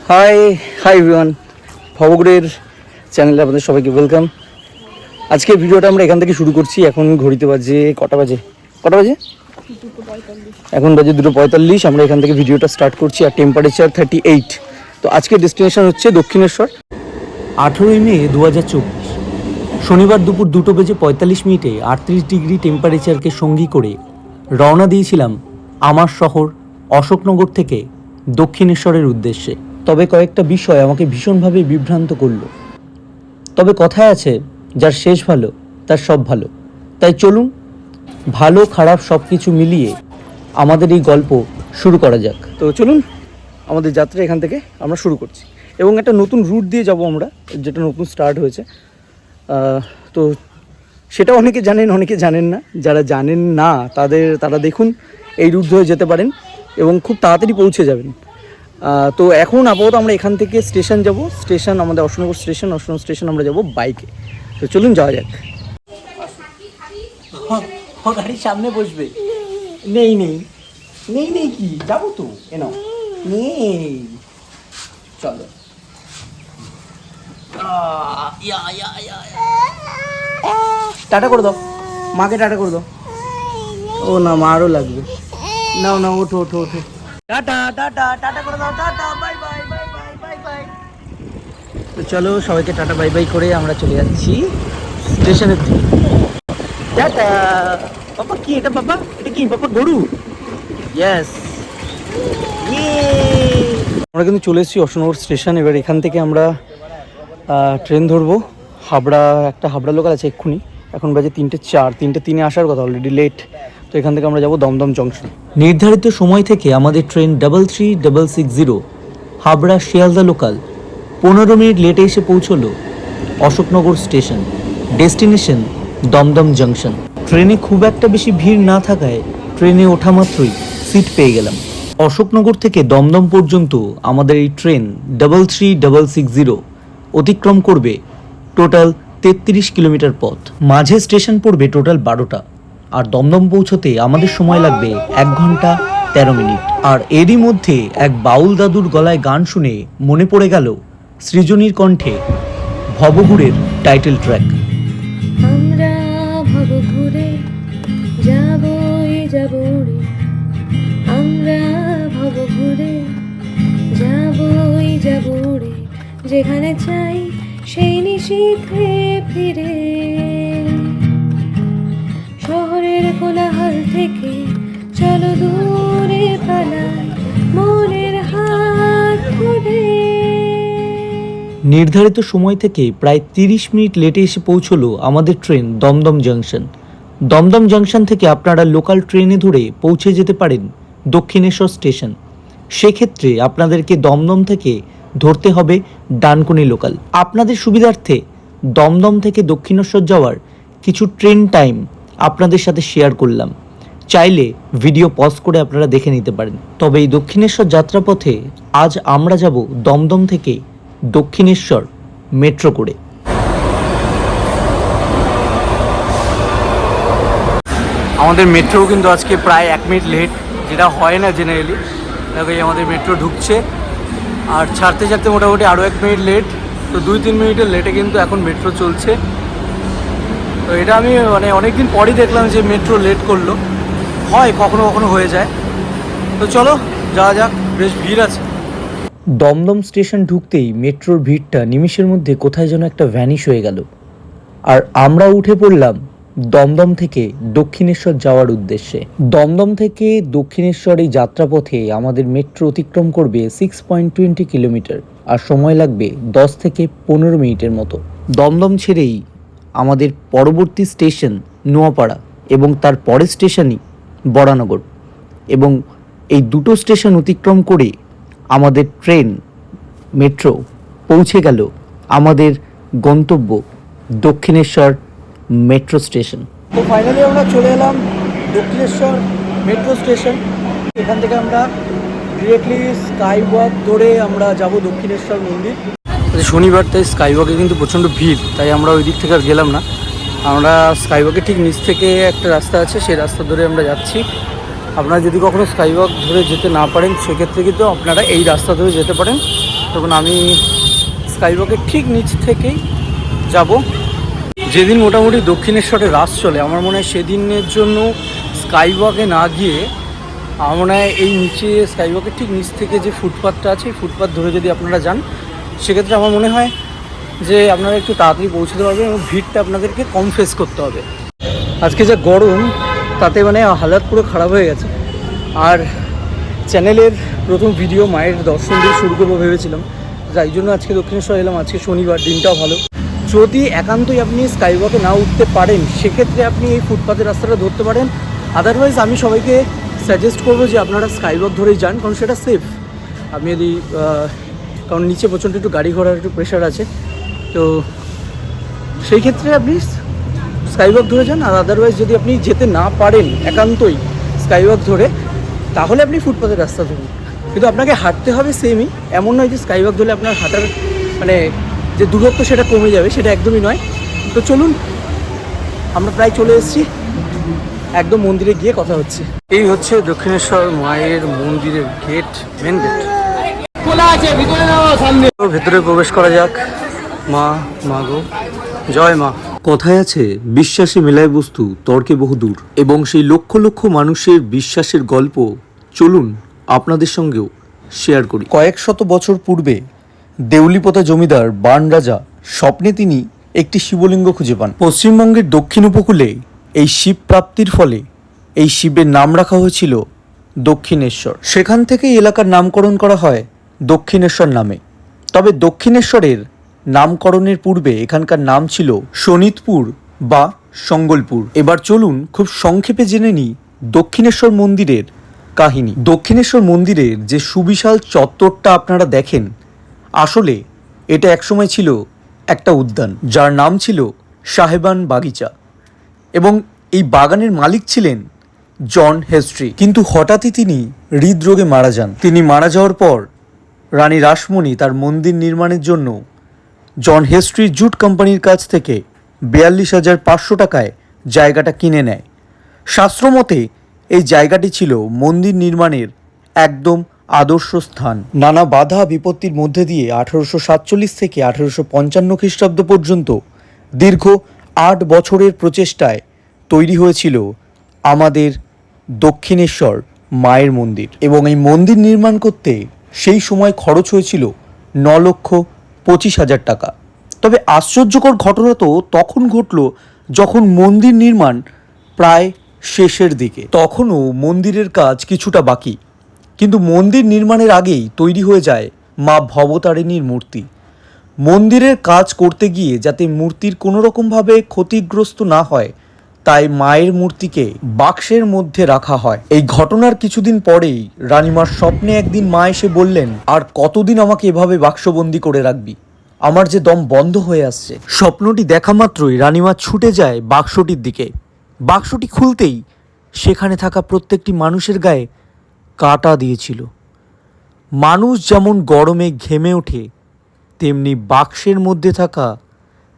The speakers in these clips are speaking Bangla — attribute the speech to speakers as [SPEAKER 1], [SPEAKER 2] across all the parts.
[SPEAKER 1] হাই হাই এভরিওয়ান, ভবঘুরের চ্যানেলে আপনাদের সবাইকে ওয়েলকাম। আজকে ভিডিওটা আমরা এখান থেকে শুরু করছি। এখন ঘড়িতে বাজে কটা বাজে? এখন বাজে 2:45। আমরা এখান থেকে ভিডিওটা স্টার্ট করছি। আর টেম্পারেচার 38। তো আজকের ডেস্টিনেশন হচ্ছে দক্ষিণেশ্বর। 18ই মে 2024, শনিবার দুপুর 2:45 38 ডিগ্রি টেম্পারেচারকে সঙ্গী করে রওনা দিয়েছিলাম আমার শহর অশোকনগর থেকে দক্ষিণেশ্বরের উদ্দেশ্যে। তবে কয়েকটা বিষয় আমাকে ভীষণভাবে বিভ্রান্ত করলো। তবে কথায় আছে, যার শেষ ভালো তার সব ভালো। তাই চলুন ভালো খারাপ সব কিছু মিলিয়ে আমাদের এই গল্প শুরু করা যাক। তো চলুন আমাদের যাত্রা এখান থেকে আমরা শুরু করছি, এবং একটা নতুন রুট দিয়ে যাব আমরা, যেটা নতুন স্টার্ট হয়েছে। তো সেটা অনেকে জানেন, অনেকে জানেন না। যারা জানেন না তারা দেখুন, এই রুট ধরে যেতে পারেন এবং খুব তাড়াতাড়ি পৌঁছে যাবেন। তো এখন আপাতত আমরা এখান থেকে স্টেশন যাব। স্টেশন আমাদের অশোকনগর স্টেশন। অশোকনগর স্টেশন আমরা যাব বাইকে। তো চলুন যাওয়া যাক। গাড়ির সামনে বসবে? নেই নেই নেই নেই কি যাবো তো কেন নেই, চলো। টাটা করে দাও মাকে, টাটা করে দাও। ও না, মারও লাগবে। নাও নাও, ওঠো ওঠো ওঠো। টাটা টাটা টাটা করে দাও, tata bye bye bye bye bye bye. তো চলো সবাইকে টাটা বাই বাই করে আমরা চলে যাচ্ছি স্টেশনের দিকে। টাটা। বাবা কি এটা? বাবা এটা কি? বাবা গরু? ইয়েস। আমরা কিন্তু চলে এসেছি অশোকনগর স্টেশন। এবার এখান থেকে আমরা ট্রেন ধরবো। একটা হাবড়া লোকাল আছে এক্ষুনি। এখন বাজে 3:04, 3:03 আসার কথা, অলরেডি লেট। তো এখান থেকে আমরা যাব দমদম জংশন। নির্ধারিত সময় থেকে আমাদের train 33660 Habra Sealdah local 15 minute লেটে এসে পৌঁছলো Ashoknagar station. Destination Dum Dum junction. ট্রেনে খুব একটা বেশি ভিড় না থাকায় ট্রেনে ওঠা মাত্রই সিট পেয়ে গেলাম। অশোকনগর থেকে দমদম পর্যন্ত আমাদের এই ট্রেন 33660 অতিক্রম করবে টোটাল 33 কিলোমিটার পথ। মাঝে স্টেশন পড়বে টোটাল 12টা। আর দমদম পৌঁছতে আমাদের সময় লাগবে 1 ঘন্টা 13 মিনিট। আর এরই মধ্যে এক বাউল দাদুর গলায় গান শুনে মনে পড়ে গেল সৃজনীর কণ্ঠে ভবঘুরের টাইটেল ট্র্যাক।
[SPEAKER 2] আমরা ভবঘুরে যাবই যাব রে, আমরা ভবঘুরে যাবই যাব রে, যেখানে চাই সেই নিশীথে ফিরে। শহরের কোলাহল থেকে চলো দূরে পালাই, মনের হাত ধরে।
[SPEAKER 1] নির্ধারিত সময় থেকে প্রায় 30 মিনিট লেটে এসে পৌঁছলো আমাদের train Dum Dum junction. Dum Dum junction থেকে আপনারা লোকাল ট্রেনে ধরে পৌঁছে যেতে পারেন দক্ষিণেশ্বর স্টেশন। সেক্ষেত্রে আপনাদেরকে দমদম থেকে ধরতে হবে ডানকুনি লোকাল। আপনাদের সুবিধার্থে দমদম থেকে দক্ষিণেশ্বর যাওয়ার কিছু ট্রেন টাইম আপনাদের সাথে শেয়ার করলাম। চাইলে ভিডিও পজ করে আপনারা দেখে নিতে পারেন। তবে এই দক্ষিণেশ্বর যাত্রাপথে আজ আমরা যাব দমদম থেকে দক্ষিণেশ্বর মেট্রো করে। আমাদের মেট্রো কিন্তু আজকে প্রায় 1 মিনিট লেট, যেটা হয় না জেনারেলি। দেখো আমাদের মেট্রো ঢুকছে আর ছাড়তে ছাড়তে মোটামুটি আরও 1 মিনিট লেট। তো 2-3 মিনিটের লেটে কিন্তু এখন মেট্রো চলছে। তো এটা আমি অনেকদিন পরই দেখলাম যে মেট্রো লেট করলো। হয় কখনো কখনো হয়ে যায়। তো চলো যাওয়া যাক, বেশ ভিড় আছে। দমদম স্টেশন ঢুকতেই মেট্রোর ভিড়টা নিমিষের মধ্যে কোথায় যেন একটা ভ্যানিশ হয়ে গেল। আর আমরা উঠে পড়লাম দমদম থেকে দক্ষিণেশ্বর যাওয়ার উদ্দেশ্যে। দমদম থেকে দক্ষিণেশ্বর এই যাত্রাপথে আমাদের মেট্রো অতিক্রম করবে 6.20 কিলোমিটার, আর সময় লাগবে 10 থেকে 15 মিনিটের মতো। দমদম ছেড়েই আমাদের পরবর্তী স্টেশন নোয়াপাড়া, এবং তার পরের স্টেশনই বরানগর। এবং এই দুটো স্টেশন অতিক্রম করে আমাদের ট্রেন মেট্রো পৌঁছে গেল আমাদের গন্তব্য দক্ষিণেশ্বর মেট্রো স্টেশন। তো ফাইনালি আমরা চলে এলাম দক্ষিণেশ্বর মেট্রো স্টেশন। এখান থেকে আমরা ডিরেক্টলি স্কাই ওয়াক ধরে আমরা যাব দক্ষিণেশ্বর মন্দির। শনিবার, তাই স্কাই ওয়াকে কিন্তু প্রচণ্ড ভিড়, তাই আমরা ওই দিক থেকে আর গেলাম না। আমরা স্কাই ওয়াকের ঠিক নিচ থেকে একটা রাস্তা আছে, সেই রাস্তা ধরে আমরা যাচ্ছি। আপনারা যদি কখনো স্কাই ওয়াক ধরে যেতে না পারেন, সেক্ষেত্রে কিন্তু আপনারা এই রাস্তা ধরে যেতে পারেন। তখন আমি স্কাইওয়াকের ঠিক নিচ থেকেই যাব। যেদিন মোটামুটি দক্ষিণেশ্বরে রাস চলে, আমার মনে হয় সেদিনের জন্য স্কাইওয়াকে না গিয়ে আমার মনে হয় এই নিচে স্কাইওয়াকের ঠিক নিচ থেকে যে ফুটপাথটা আছে, এই ফুটপাথ ধরে যদি আপনারা যান, সেক্ষেত্রে আমার মনে হয় যে আপনারা একটু তাড়াতাড়ি পৌঁছতে পারবেন এবং ভিড়টা আপনাদেরকে কম ফেস করতে হবে। আজকে যা গরম, তাতে মানে হালাত পুরো খারাপ হয়ে গেছে। আর চ্যানেলের প্রথম ভিডিও মায়ের দর্শন দিয়ে শুরু করবো ভেবেছিলাম, যাই জন্য আজকে দক্ষিণেশ্বর এলাম। আজকে শনিবার, দিনটাও ভালো। যদি একান্তই আপনি স্কাইওয়াকে না উঠতে পারেন, সেক্ষেত্রে আপনি এই ফুটপাথের রাস্তাটা ধরতে পারেন। আদারওয়াইজ আমি সবাইকে সাজেস্ট করবো যে আপনারা স্কাইওয়াক ধরেই যান, কারণ সেটা সেফ। আপনি যদি কারণ নিচে প্রচণ্ড একটু গাড়ি ঘোড়ার একটু প্রেশার আছে, তো সেই ক্ষেত্রে আপনি স্কাইওয়াক ধরে যান। আর আদারওয়াইজ যদি আপনি যেতে না পারেন একান্তই স্কাইওয়াক ধরে, তাহলে আপনি ফুটপাথের রাস্তা ধরুন। কিন্তু আপনাকে হাঁটতে হবে সেমই, এমন নয় যে স্কাইওয়াক ধরলে আপনার হাঁটার মানে যে দূরত্ব সেটা কমে যাবে, সেটা একদমই নয়। তো চলুন, আমরা প্রায় চলে এসেছি, একদম মন্দিরে গিয়ে কথা হচ্ছে। এই হচ্ছে দক্ষিণেশ্বর মায়ের মন্দিরের গেট, মেন গেট খোলা আছে, ভিতরে যাওয়া সামনে। ভেতরে প্রবেশ করা যাক। মা গো, জয় মা।
[SPEAKER 3] কথায় আছে, বিশ্বাসে মেলায় বস্তু তর্কে বহুদূর, এবং সেই লক্ষ লক্ষ মানুষের বিশ্বাসের গল্প চলুন আপনাদের সঙ্গেও শেয়ার করি। কয়েক শত বছর পূর্বে দেউলিপোতা জমিদার বাণ রাজা স্বপ্নে তিনি একটি শিবলিঙ্গ খুঁজে পান। পশ্চিমবঙ্গের দক্ষিণ উপকূলে এই শিব প্রাপ্তির ফলে এই শিবের নাম রাখা হয়েছিল দক্ষিণেশ্বর। সেখান থেকেই এলাকার নামকরণ করা হয় দক্ষিণেশ্বর নামে। তবে দক্ষিণেশ্বরের নামকরণের পূর্বে এখানকার নাম ছিল শোনিতপুর বা সঙ্গলপুর। এবার চলুন খুব সংক্ষেপে জেনে নিই দক্ষিণেশ্বর মন্দিরের কাহিনী। দক্ষিণেশ্বর মন্দিরের যে সুবিশাল চত্বরটা আপনারা দেখেন, আসলে এটা একসময় ছিল একটা উদ্যান, যার নাম ছিল সাহেবান বাগিচা, এবং এই বাগানের মালিক ছিলেন জন হেস্ট্রি। কিন্তু হঠাৎই তিনি হৃদরোগে মারা যান। তিনি মারা যাওয়ার পর রানী রাসমণি তার মন্দির নির্মাণের জন্য জন হেস্ট্রির জুট কোম্পানির কাছ থেকে 42,500 টাকায় জায়গাটা কিনে নেয়। শাস্ত্রমতে এই জায়গাটি ছিল মন্দির নির্মাণের একদম আদর্শ স্থান। নানা বাধা বিপত্তির মধ্যে দিয়ে 1847 থেকে 1855 খ্রিস্টাব্দ পর্যন্ত দীর্ঘ 8 বছরের প্রচেষ্টায় তৈরি হয়েছিল আমাদের দক্ষিণেশ্বর মায়ের মন্দির। এবং এই মন্দির নির্মাণ করতে সেই সময় খরচ হয়েছিল 9,25,000 টাকা। তবে আশ্চর্যকর ঘটনা তো তখন ঘটল যখন মন্দির নির্মাণ প্রায় শেষের দিকে। তখনও মন্দিরের কাজ কিছুটা বাকি, কিন্তু মন্দির নির্মাণের আগেই তৈরি হয়ে যায় মা ভবতারিণীর মূর্তি। মন্দিরের কাজ করতে গিয়ে যাতে মূর্তির কোনো রকমভাবে ক্ষতিগ্রস্ত না হয়, তাই মায়ের মূর্তিকে বাক্সের মধ্যে রাখা হয়। এই ঘটনার কিছুদিন পরেই রানীমার স্বপ্নে একদিন মা এসে বললেন, আর কতদিন আমাকে এভাবে বাক্সবন্দি করে রাখবি, আমার যে দম বন্ধ হয়ে আসছে। স্বপ্নটি দেখা মাত্রই রানীমা ছুটে যায় বাক্সটির দিকে। বাক্সটি খুলতেই সেখানে থাকা প্রত্যেকটি মানুষের গায়ে কাঁটা দিয়েছিল। মানুষ যেমন গরমে ঘেমে ওঠে, তেমনি বাক্সের মধ্যে থাকা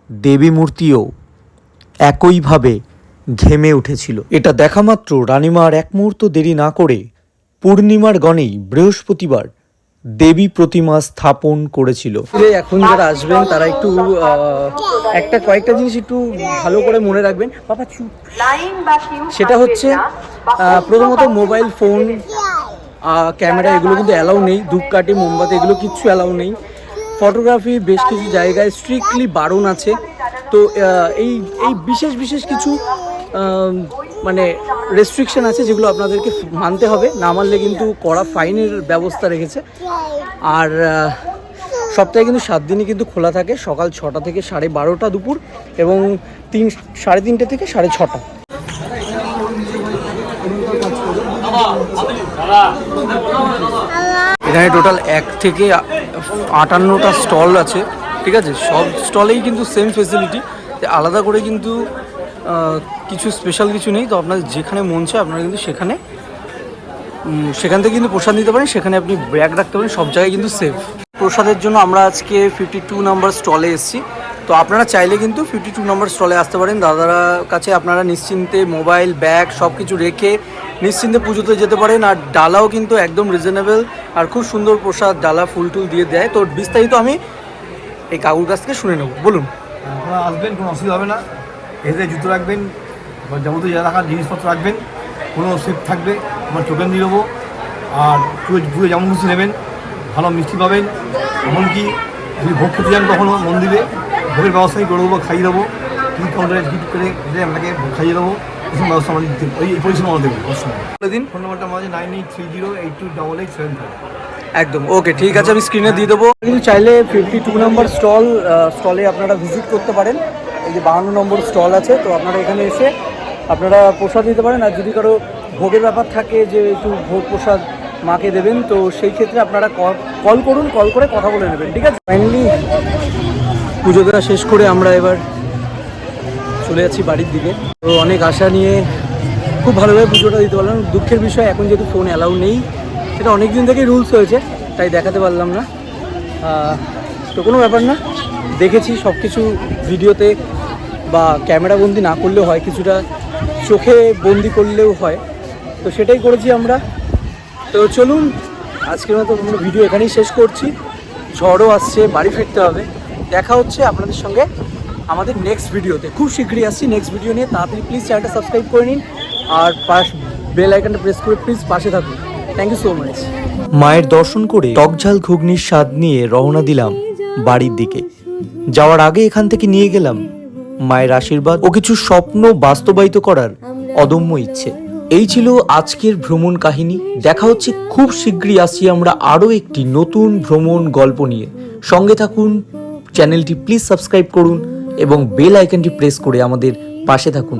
[SPEAKER 3] দেবী মূর্তিও একইভাবে ঘেমে উঠেছিল। এটা দেখা মাত্র রানীমা আর এক মুহূর্ত দেরি না করে পূর্ণিমার গণেই বৃহস্পতিবার দেবী প্রতিমা স্থাপন করেছিল।
[SPEAKER 1] এখন যারা আসবেন তারা একটু কয়েকটা জিনিস একটু ভালো করে মনে রাখবেন। বাবা চুপ। সেটা হচ্ছে প্রথমত মোবাইল ফোন, ক্যামেরা এগুলো কিন্তু অ্যালাউ নেই। ধূপকাঠি, মোমবাতি এগুলো কিচ্ছু অ্যালাউ নেই। ফটোগ্রাফি বেশ কিছু জায়গায় স্ট্রিক্টলি বারণ আছে। তো এই বিশেষ কিছু মানে রেস্ট্রিকশন আছে, যেগুলো আপনাদেরকে মানতে হবে। না মানলে কিন্তু কড়া ফাইনের ব্যবস্থা রেখেছে। আর সপ্তাহে কিন্তু 7 দিনই কিন্তু খোলা থাকে, সকাল 6টা থেকে 12:30 দুপুর, এবং 3-3:30 থেকে 6:30। এখানে টোটাল 1 থেকে 58টা স্টল আছে, ঠিক আছে। সব স্টলেই কিন্তু সেম ফেসিলিটি, আলাদা করে কিন্তু কিছু স্পেশাল কিছু নেই। তো আপনার যেখানে মন চায় আপনারা কিন্তু সেখান থেকে কিন্তু প্রসাদ নিতে পারেন। সেখানে আপনি ব্যাগ রাখতে পারেন, সব জায়গায় কিন্তু সেফ। প্রসাদের জন্য আমরা আজকে 52 নম্বর স্টলে এসেছি। তো আপনারা চাইলে কিন্তু 52 নম্বর স্টলে আসতে পারেন। দাদারা কাছে আপনারা নিশ্চিন্তে মোবাইল, ব্যাগ সব কিছু রেখে নিশ্চিন্তে পুজোতে যেতে পারেন। আর ডালাও কিন্তু একদম রিজনেবল আর খুব সুন্দর প্রসাদ, ডালা ফুল টুল দিয়ে দেয়। তো বিস্তারিত আমি এই কাকুর কাছ থেকে শুনে নেব। বলুন।
[SPEAKER 4] আপনারা আসবেন, কোনো অসুবিধা হবে না। এসে জুতো রাখবেন, যাবতীয় যা রাখার জিনিসপত্র রাখবেন, কোনো সেফ থাকবে, আমার টোকেন দিয়ে দেবো। আর পুরো যেমন খুশি নেবেন, ভালো মিষ্টি পাবেন। এমনকি যদি ভোগ খেতে যান কখনো মন্দিরে, ভোগের ব্যবস্থাই করে দেবো, খাইয়ে দেবো। টিকিট কাউন্টারে টিকিট করে আপনাকে খাইয়ে দেবো। এসব ব্যবস্থা আমরা দিতে এই পরিষেবা আমরা দেবো অবশ্যই।
[SPEAKER 1] দিন
[SPEAKER 4] ফোন নাম্বারটা আমাদের 9830828875।
[SPEAKER 1] একদম ওকে, ঠিক আছে, আমি স্ক্রিনে দিয়ে দেবো। কিন্তু চাইলে 52 নম্বর স্টলে আপনারা ভিজিট করতে পারেন। এই যে 52 নম্বর স্টল আছে, তো আপনারা এখানে এসে আপনারা প্রসাদ নিতে পারেন। আর যদি কারো ভোগের ব্যাপার থাকে যে একটু ভোগ প্রসাদ মাকে দেবেন, তো সেই ক্ষেত্রে আপনারা কল করুন, কল করে কথা বলে নেবেন, ঠিক আছে। ফাইনালি পুজো দেওয়া শেষ করে আমরা এবার চলে যাচ্ছি বাড়ির দিকে। তো অনেক আশা নিয়ে খুব ভালোভাবে পুজোটা দিতে পারলাম। দুঃখের বিষয় এখন যেহেতু ফোন অ্যালাউ নেই, সেটা অনেক দিন থেকেই রুলস হয়েছে, তাই দেখাতে পারলাম না। তো কোনো ব্যাপার না, দেখেছি সব কিছু ভিডিওতে বা ক্যামেরা বন্দি না করলেও হয়, কিছুটা চোখে বন্দি করলেও হয়, তো সেটাই করেছি আমরা। তো চলুন, আজকের মতো আমরা ভিডিও এখানেই শেষ করছি। ঝড়ও আসছে, বাড়ি ফিরতে হবে। দেখা হচ্ছে আপনাদের সঙ্গে আমাদের নেক্সট ভিডিওতে। খুব শীঘ্রই আসছি নেক্সট ভিডিও নিয়ে। তাড়াতাড়ি প্লিজ চ্যানেলটা সাবস্ক্রাইব করে নিন আর বেল আইকনটা প্রেস করে প্লিজ পাশে থাকুন। Thank you so much.
[SPEAKER 3] মায়ের দর্শন করে টকঝাল ঘুগনির স্বাদ নিয়ে রওনা দিলাম বাড়ির দিকে। যাওয়ার আগে এখান থেকে নিয়ে গেলাম মায়ের আশীর্বাদ ও কিছু স্বপ্ন বাস্তবায়িত করার অদম্য ইচ্ছে। এই ছিল আজকের ভ্রমণ কাহিনী। দেখা হচ্ছে খুব শীঘ্রই। আসছি আমরা আরও একটি নতুন ভ্রমণ গল্প নিয়ে। সঙ্গে থাকুন, চ্যানেলটি প্লিজ সাবস্ক্রাইব করুন এবং বেল আইকনটি প্রেস করে আমাদের পাশে থাকুন।